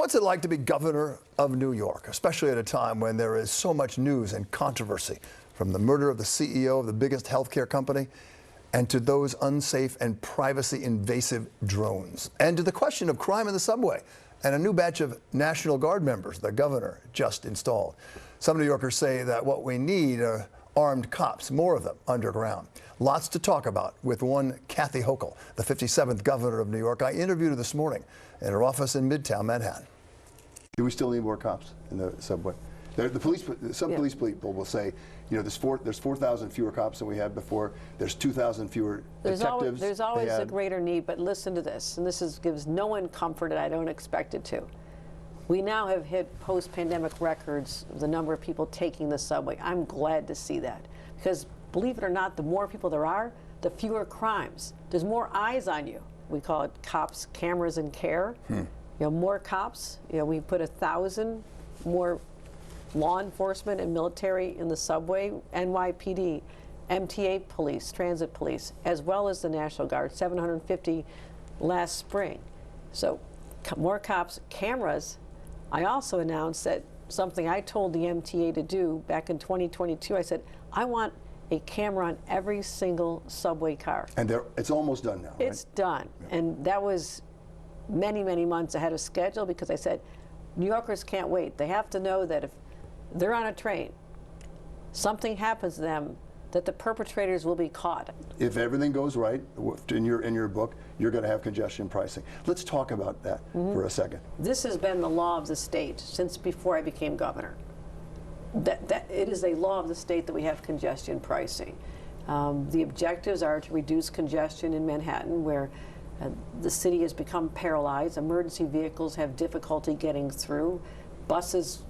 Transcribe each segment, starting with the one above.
What's it like to be governor of New York, especially at a time when there is so much news and controversy, from the murder of the CEO of the biggest healthcare company and to those unsafe and privacy-invasive drones, and to the question of crime in the subway and a new batch of National Guard members the governor just installed? Some New Yorkers say that what we need are armed cops, more of them underground. Lots to talk about with one Kathy Hochul, the 57th governor of New York. I interviewed her this morning in her office in Midtown Manhattan. Do we still need more cops in the subway? Police people will say, you know, there's 4,000 fewer cops than we had before. There's 2,000 fewer detectives. There's always a greater need, but listen to this, and gives no one comfort, and I don't expect it to. We now have hit post-pandemic records of the number of people taking the subway. I'm glad to see that, because believe it or not, the more people there are, the fewer crimes. There's more eyes on you. We call it cops, cameras, and care. You know, more cops. You know, we put 1,000 more law enforcement and military in the subway, NYPD, MTA police, transit police, as well as the National Guard, 750 last spring. So more cops, cameras. I also announced that something I told the MTA to do back in 2022. I said, I want a camera on every single subway car. And it's almost done now, right? It's done. Yeah. And that was many, many months ahead of schedule, because I said, New Yorkers can't wait. They have to know that if they're on a train, something happens to them, that the perpetrators will be caught. If everything goes right, in your book, you're going to have congestion pricing. Let's talk about that for a second. This has been the law of the state since before I became governor. It is a law of the state that we have congestion pricing. The objectives are to reduce congestion in Manhattan, where the city has become paralyzed. Emergency vehicles have difficulty getting through. Buses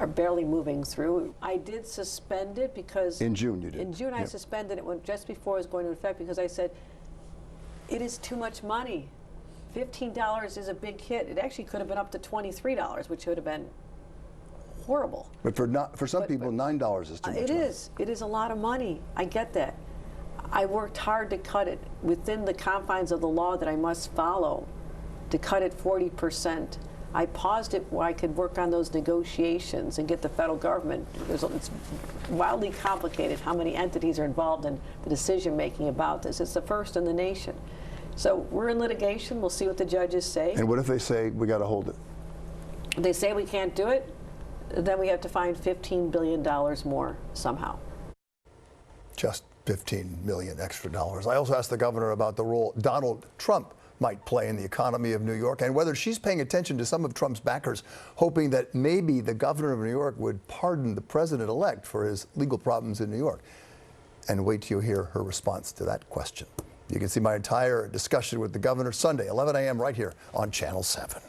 are barely moving through. I did suspend it because... In June you did? In June I suspended it just before it was going into effect, because I said, it is too much money. $15 is a big hit. It actually could have been up to $23, which would have been horrible. But for some people, $9 is too much money. It is a lot of money. I get that. I worked hard to cut it within the confines of the law that I must follow, to cut it 40%. I paused it where I could work on those negotiations and get the federal government. It's wildly complicated how many entities are involved in the decision-making about this. It's the first in the nation. So we're in litigation. We'll see what the judges say. And what if they say we got to hold it? If they say we can't do it, then we have to find $15 billion more somehow. Just $15 million extra dollars. I also asked the governor about the role Donald Trump might play in the economy of New York, and whether she's paying attention to some of Trump's backers, hoping that maybe the governor of New York would pardon the president-elect for his legal problems in New York. And wait till you hear her response to that question. You can see my entire discussion with the governor Sunday, 11 a.m. right here on Channel 7.